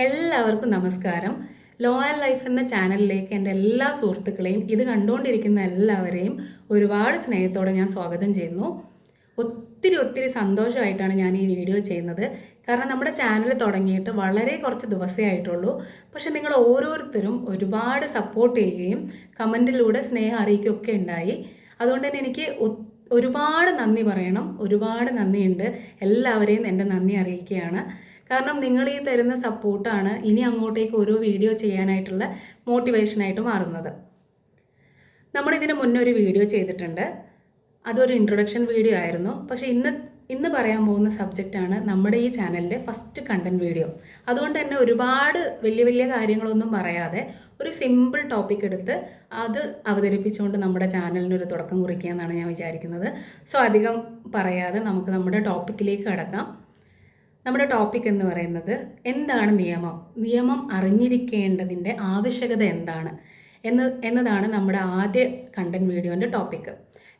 എല്ലാവർക്കും നമസ്കാരം. Law and life എന്ന ചാനലിലേക്ക് എൻ്റെ എല്ലാ സുഹൃത്തുക്കളെയും ഇത് കണ്ടുകൊണ്ടിരിക്കുന്ന എല്ലാവരെയും ഒരുപാട് സ്നേഹത്തോടെ ഞാൻ സ്വാഗതം ചെയ്യുന്നു. ഒത്തിരി സന്തോഷമായിട്ടാണ് ഞാൻ ഈ വീഡിയോ ചെയ്യുന്നത്. കാരണം നമ്മുടെ ചാനൽ തുടങ്ങിയിട്ട് വളരെ കുറച്ച് ദിവസമേ ആയിട്ടുള്ളൂ. പക്ഷെ നിങ്ങൾ ഓരോരുത്തരും ഒരുപാട് സപ്പോർട്ട് ചെയ്യുകയും കമൻറ്റിലൂടെ സ്നേഹം അറിയിക്കുകയൊക്കെ ഉണ്ടായി. അതുകൊണ്ട് തന്നെ എനിക്ക് ഒരുപാട് നന്ദി പറയണം. ഒരുപാട് നന്ദിയുണ്ട്. എല്ലാവരെയും എൻ്റെ നന്ദി അറിയിക്കുകയാണ്. കാരണം നിങ്ങൾ ഈ തരുന്ന സപ്പോർട്ടാണ് ഇനി അങ്ങോട്ടേക്ക് ഓരോ വീഡിയോ ചെയ്യാനായിട്ടുള്ള മോട്ടിവേഷനായിട്ട് മാറുന്നത്. നമ്മളിതിന് മുന്നേ ഒരു വീഡിയോ ചെയ്തിട്ടുണ്ട്. അതൊരു ഇൻട്രൊഡക്ഷൻ വീഡിയോ ആയിരുന്നു. പക്ഷേ ഇന്ന് പറയാൻ പോകുന്ന സബ്ജക്റ്റാണ് നമ്മുടെ ഈ ചാനലിൻ്റെ ഫസ്റ്റ് കണ്ടന്റ് വീഡിയോ. അതുകൊണ്ട് തന്നെ ഒരുപാട് വലിയ കാര്യങ്ങളൊന്നും പറയാതെ ഒരു സിമ്പിൾ ടോപ്പിക് എടുത്ത് അത് അവതരിപ്പിച്ചുകൊണ്ട് നമ്മുടെ ചാനലിനൊരു തുടക്കം കുറിക്കുക എന്നാണ് ഞാൻ വിചാരിക്കുന്നത്. സോ അധികം പറയാതെ നമുക്ക് നമ്മുടെ ടോപ്പിക്കിലേക്ക് കടക്കാം. നമ്മുടെ ടോപ്പിക് എന്ന് പറയുന്നത് എന്താണ് നിയമം അറിഞ്ഞിരിക്കേണ്ടതിൻ്റെ ആവശ്യകത എന്താണ് എന്നതാണ് നമ്മുടെ ആദ്യ കണ്ടന്റ് വീഡിയോൻ്റെ ടോപ്പിക്ക്.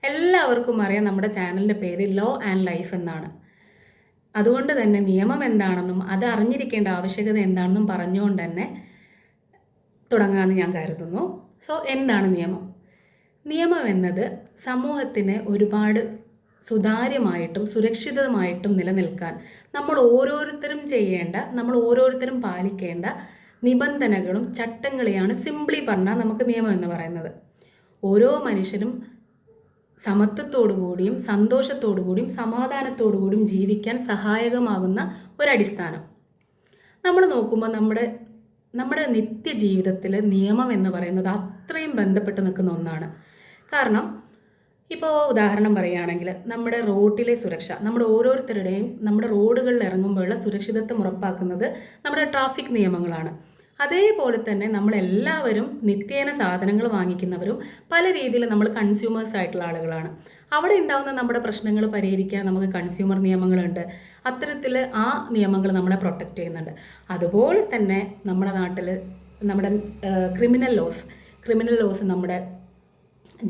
എല്ലാവർക്കും അറിയാം നമ്മുടെ ചാനലിൻ്റെ പേര് ലോ ആൻഡ് ലൈഫ് എന്നാണ്. അതുകൊണ്ട് തന്നെ നിയമം എന്താണെന്നും അത് അറിഞ്ഞിരിക്കേണ്ട ആവശ്യകത എന്താണെന്നും പറഞ്ഞുകൊണ്ട് തന്നെ തുടങ്ങാമെന്ന് ഞാൻ കരുതുന്നു. സോ എന്താണ് നിയമം എന്നത് സമൂഹത്തിന് ഒരുപാട് സുതാര്യമായിട്ടും സുരക്ഷിതമായിട്ടും നിലനിൽക്കാൻ നമ്മൾ ഓരോരുത്തരും പാലിക്കേണ്ട നിബന്ധനകളും ചട്ടങ്ങളെയാണ് സിംപ്ലി പറഞ്ഞാൽ നമുക്ക് നിയമം എന്ന് പറയുന്നത്. ഓരോ മനുഷ്യരും സമത്വത്തോടുകൂടിയും സന്തോഷത്തോടുകൂടിയും സമാധാനത്തോടുകൂടിയും ജീവിക്കാൻ സഹായകമാകുന്ന ഒരടിസ്ഥാനം. നമ്മൾ നോക്കുമ്പോൾ നമ്മുടെ നിത്യജീവിതത്തിൽ നിയമം എന്ന് പറയുന്നത് അത്രയും ബന്ധപ്പെട്ട് നിൽക്കുന്ന ഒന്നാണ്. കാരണം ഇപ്പോൾ ഉദാഹരണം പറയുകയാണെങ്കിൽ നമ്മുടെ റോഡിലെ സുരക്ഷ, നമ്മുടെ ഓരോരുത്തരുടെയും നമ്മുടെ റോഡുകളിൽ ഇറങ്ങുമ്പോഴുള്ള സുരക്ഷിതത്വം ഉറപ്പാക്കുന്നത് നമ്മുടെ ട്രാഫിക് നിയമങ്ങളാണ്. അതേപോലെ തന്നെ നമ്മളെല്ലാവരും നിത്യേന സാധനങ്ങൾ വാങ്ങിക്കുന്നവരും പല രീതിയിൽ നമ്മൾ കൺസ്യൂമേഴ്സ് ആയിട്ടുള്ള ആളുകളാണ്. അവിടെ ഉണ്ടാകുന്ന നമ്മുടെ പ്രശ്നങ്ങൾ പരിഹരിക്കാൻ നമുക്ക് കൺസ്യൂമർ നിയമങ്ങളുണ്ട്. അത്തരത്തിൽ ആ നിയമങ്ങൾ നമ്മളെ പ്രൊട്ടക്റ്റ് ചെയ്യുന്നുണ്ട്. അതുപോലെ തന്നെ നമ്മുടെ നാട്ടിൽ നമ്മുടെ ക്രിമിനൽ ലോസ് നമ്മുടെ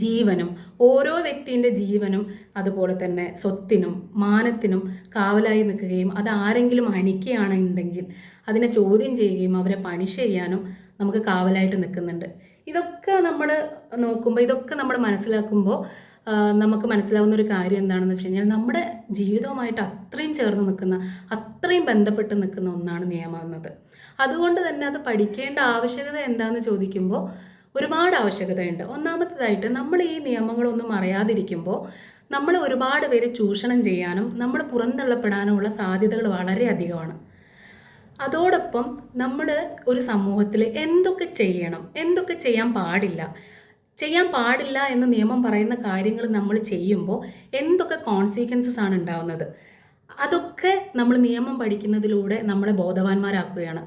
ജീവനും ഓരോ വ്യക്തിൻ്റെ ജീവനും അതുപോലെ തന്നെ സ്വത്തിനും മാനത്തിനും കാവലായി നിൽക്കുകയും അത് ആരെങ്കിലും ഹനിക്കുകയാണെന്നുണ്ടെങ്കിൽ അതിനെ ചോദ്യം ചെയ്യുകയും അവരെ പണിഷ് ചെയ്യാനും നമുക്ക് കാവലായിട്ട് നിൽക്കുന്നുണ്ട്. ഇതൊക്കെ നമ്മൾ നോക്കുമ്പോൾ ഇതൊക്കെ നമ്മൾ മനസ്സിലാക്കുമ്പോൾ നമുക്ക് മനസ്സിലാവുന്ന ഒരു കാര്യം എന്താണെന്ന് വെച്ച് കഴിഞ്ഞാൽ നമ്മുടെ ജീവിതവുമായിട്ട് അത്രയും ചേർന്ന് നിൽക്കുന്ന അത്രയും ബന്ധപ്പെട്ട് നിൽക്കുന്ന ഒന്നാണ് നിയമം എന്നത്. അതുകൊണ്ട് തന്നെ അത് പഠിക്കേണ്ട ആവശ്യകത എന്താണെന്ന് ചോദിക്കുമ്പോൾ ഒരുപാട് ആവശ്യകതയുണ്ട്. ഒന്നാമത്തേതായിട്ട് നമ്മൾ ഈ നിയമങ്ങളൊന്നും അറിയാതിരിക്കുമ്പോൾ നമ്മൾ ഒരുപാട് പേര് ചൂഷണം ചെയ്യാനും നമ്മൾ പുറന്തള്ളപ്പെടാനുമുള്ള സാധ്യതകൾ വളരെ അധികമാണ്. അതോടൊപ്പം നമ്മൾ ഒരു സമൂഹത്തിൽ എന്തൊക്കെ ചെയ്യണം, എന്തൊക്കെ ചെയ്യാൻ പാടില്ല എന്ന് നിയമം പറയുന്ന കാര്യങ്ങൾ നമ്മൾ ചെയ്യുമ്പോൾ എന്തൊക്കെ കോൺസിക്വൻസസ് ആണ് ഉണ്ടാവുന്നത്, അതൊക്കെ നമ്മൾ നിയമം പഠിക്കുന്നതിലൂടെ നമ്മളെ ബോധവാന്മാരാക്കുകയാണ്.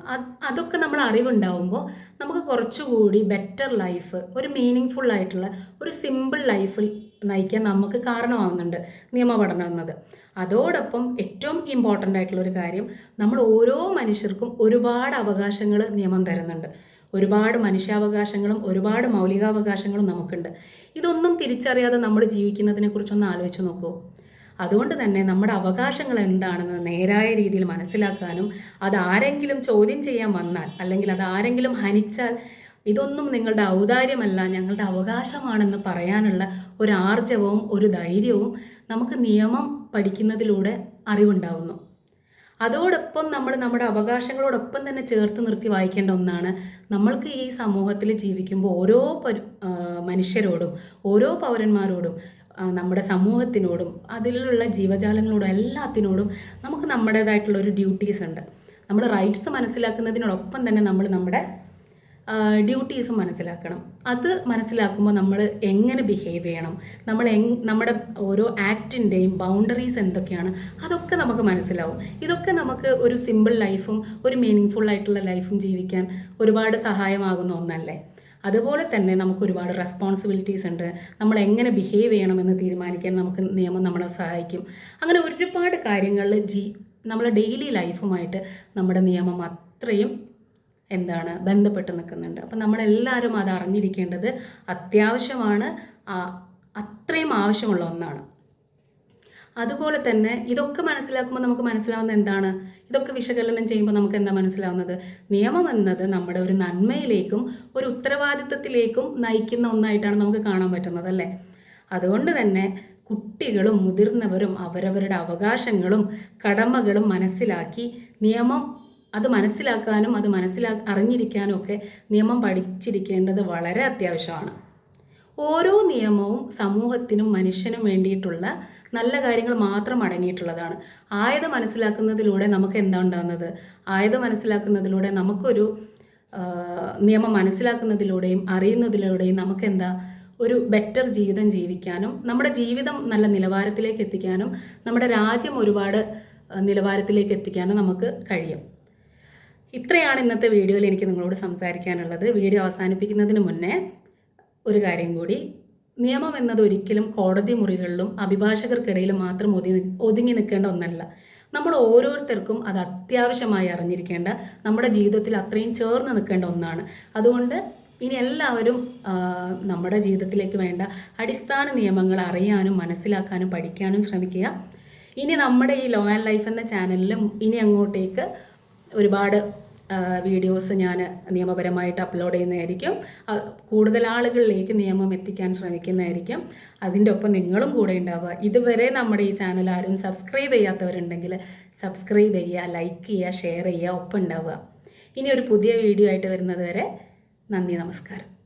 അതൊക്കെ നമ്മൾ അറിവുണ്ടാവുമ്പോൾ നമുക്ക് കുറച്ചുകൂടി ബെറ്റർ ലൈഫ്, ഒരു മീനിങ് ഫുൾ ആയിട്ടുള്ള ഒരു സിമ്പിൾ ലൈഫിൽ നയിക്കാൻ നമുക്ക് കാരണമാകുന്നുണ്ട് നിയമപഠനം എന്നത്. അതോടൊപ്പം ഏറ്റവും ഇമ്പോർട്ടൻ്റ് ആയിട്ടുള്ളൊരു കാര്യം, നമ്മൾ ഓരോ മനുഷ്യർക്കും ഒരുപാട് അവകാശങ്ങൾ നിയമം തരുന്നുണ്ട്. ഒരുപാട് മനുഷ്യാവകാശങ്ങളും ഒരുപാട് മൗലികാവകാശങ്ങളും നമുക്കുണ്ട്. ഇതൊന്നും തിരിച്ചറിയാതെ നമ്മൾ ജീവിക്കുന്നതിനെക്കുറിച്ചൊന്ന് ആലോചിച്ച് നോക്കൂ. അതുകൊണ്ട് തന്നെ നമ്മുടെ അവകാശങ്ങൾ എന്താണെന്ന് നേരായ രീതിയിൽ മനസ്സിലാക്കാനും അതാരെങ്കിലും ചോദ്യം ചെയ്യാൻ വന്നാൽ അല്ലെങ്കിൽ അതാരെങ്കിലും ഹനിച്ചാൽ ഇതൊന്നും നിങ്ങളുടെ ഔദാര്യമല്ല, ഞങ്ങളുടെ അവകാശമാണെന്ന് പറയാനുള്ള ഒരു ആർജവവും ഒരു ധൈര്യവും നമുക്ക് നിയമം പഠിക്കുന്നതിലൂടെ അറിവുണ്ടാവുന്നു. അതോടൊപ്പം നമ്മൾ നമ്മുടെ അവകാശങ്ങളോടൊപ്പം തന്നെ ചേർത്ത് നിർത്തി വായിക്കേണ്ട ഒന്നാണ്, നമ്മൾക്ക് ഈ സമൂഹത്തിൽ ജീവിക്കുമ്പോൾ ഓരോ മനുഷ്യരോടും ഓരോ പൗരന്മാരോടും നമ്മുടെ സമൂഹത്തിനോടും അതിലുള്ള ജീവജാലങ്ങളോടും എല്ലാത്തിനോടും നമുക്ക് നമ്മുടേതായിട്ടുള്ള ഒരു ഡ്യൂട്ടീസ് ഉണ്ട്. നമ്മൾ റൈറ്റ്സ് മനസ്സിലാക്കുന്നതിനോടൊപ്പം തന്നെ നമ്മൾ നമ്മുടെ ഡ്യൂട്ടീസും മനസ്സിലാക്കണം. അത് മനസ്സിലാക്കുമ്പോൾ നമ്മൾ എങ്ങനെ ബിഹേവ് ചെയ്യണം, നമ്മുടെ ഓരോ ആക്ടിൻ്റെയും ബൗണ്ടറീസ് എന്തൊക്കെയാണ്, അതൊക്കെ നമുക്ക് മനസ്സിലാവും. ഇതൊക്കെ നമുക്ക് ഒരു സിമ്പിൾ ലൈഫും ഒരു മീനിങ് ഫുൾ ആയിട്ടുള്ള ലൈഫും ജീവിക്കാൻ ഒരുപാട് സഹായമാകുന്ന ഒന്നല്ലേ. അതുപോലെ തന്നെ നമുക്ക് ഒരുപാട് റെസ്പോൺസിബിലിറ്റീസ് ഉണ്ട്. നമ്മൾ എങ്ങനെ ബിഹേവ് ചെയ്യണമെന്ന് തീരുമാനിക്കാൻ നമുക്ക് നിയമം നമ്മളെ സഹായിക്കും. അങ്ങനെ ഒരുപാട് കാര്യങ്ങളിൽ നമ്മളെ ഡെയിലി ലൈഫുമായിട്ട് നമ്മുടെ നിയമം അത്രയും ബന്ധപ്പെട്ട് നിൽക്കുന്നുണ്ട്. അപ്പം നമ്മളെല്ലാവരും അത് അറിഞ്ഞിരിക്കേണ്ടത് അത്യാവശ്യമാണ്, അത്രയും ആവശ്യമുള്ള ഒന്നാണ്. അതുപോലെ തന്നെ ഇതൊക്കെ മനസ്സിലാക്കുമ്പോൾ നമുക്ക് മനസ്സിലാവുന്ന എന്താണ്? ഇതൊക്കെ വിശകലനം ചെയ്യുമ്പോൾ നമുക്ക് എന്താ മനസ്സിലാവുന്നത്? നിയമം എന്നത് നമ്മുടെ ഒരു നന്മയിലേക്കും ഒരു ഉത്തരവാദിത്തത്തിലേക്കും നയിക്കുന്ന ഒന്നായിട്ടാണ് നമുക്ക് കാണാൻ പറ്റുന്നത്, അല്ലേ? അതുകൊണ്ട് തന്നെ കുട്ടികളും മുതിർന്നവരും അവരവരുടെ അവകാശങ്ങളും കടമകളും മനസ്സിലാക്കി നിയമം അത് മനസ്സിലാക്കാനും അത് അറിഞ്ഞിരിക്കാനും ഒക്കെ നിയമം പഠിച്ചിരിക്കേണ്ടത് വളരെ അത്യാവശ്യമാണ്. ഓരോ നിയമവും സമൂഹത്തിനും മനുഷ്യനും വേണ്ടിയിട്ടുള്ള നല്ല കാര്യങ്ങൾ മാത്രം അടങ്ങിയിട്ടുള്ളതാണ്. ആയത് മനസ്സിലാക്കുന്നതിലൂടെ നമുക്ക് എന്താ ഉണ്ടാകുന്നത്? ആയത് മനസ്സിലാക്കുന്നതിലൂടെ നമുക്കൊരു നിയമം മനസ്സിലാക്കുന്നതിലൂടെയും അറിയുന്നതിലൂടെയും നമുക്കെന്താ ഒരു ബെറ്റർ ജീവിതം ജീവിക്കാനും നമ്മുടെ ജീവിതം നല്ല നിലവാരത്തിലേക്ക് എത്തിക്കാനും നമ്മുടെ രാജ്യം ഒരുപാട് നിലവാരത്തിലേക്ക് എത്തിക്കാനും നമുക്ക് കഴിയും. ഇത്രയാണ് ഇന്നത്തെ വീഡിയോയിൽ എനിക്ക് നിങ്ങളോട് സംസാരിക്കാനുള്ളത്. വീഡിയോ അവസാനിപ്പിക്കുന്നതിന് മുന്നേ ഒരു കാര്യം കൂടി, നിയമം എന്നത് ഒരിക്കലും കോടതി മുറികളിലും അഭിഭാഷകർക്കിടയിലും മാത്രം ഒതുങ്ങി നിൽക്കേണ്ട ഒന്നല്ല. നമ്മൾ ഓരോരുത്തർക്കും അത് അത്യാവശ്യമായി അറിഞ്ഞിരിക്കേണ്ട, നമ്മുടെ ജീവിതത്തിൽ അത്രയും ചേർന്ന് നിൽക്കേണ്ട ഒന്നാണ്. അതുകൊണ്ട് ഇനി എല്ലാവരും നമ്മുടെ ജീവിതത്തിലേക്ക് വേണ്ട അടിസ്ഥാന നിയമങ്ങൾ അറിയാനും മനസ്സിലാക്കാനും പഠിക്കാനും ശ്രമിക്കുക. ഇനി നമ്മുടെ ഈ ലോ ആൻഡ് ലൈഫ് എന്ന ചാനലിലും ഇനി അങ്ങോട്ടേക്ക് ഒരുപാട് വീഡിയോസ് ഞാൻ നിയമപരമായിട്ട് അപ്ലോഡ് ചെയ്യുന്നതായിരിക്കും. കൂടുതൽ ആളുകളിലേക്ക് നിയമം എത്തിക്കാൻ ശ്രമിക്കുന്നതായിരിക്കും. അതിൻ്റെ ഒപ്പം നിങ്ങളും കൂടെ ഉണ്ടാവുക. ഇതുവരെ നമ്മുടെ ഈ ചാനൽ ആരും സബ്സ്ക്രൈബ് ചെയ്യാത്തവരുണ്ടെങ്കിൽ സബ്സ്ക്രൈബ് ചെയ്യുക, ലൈക്ക് ചെയ്യുക, ഷെയർ ചെയ്യുക, ഒപ്പം ഉണ്ടാവുക. ഇനി ഒരു പുതിയ വീഡിയോ ആയിട്ട് വരുന്നത് വരെ നന്ദി, നമസ്കാരം.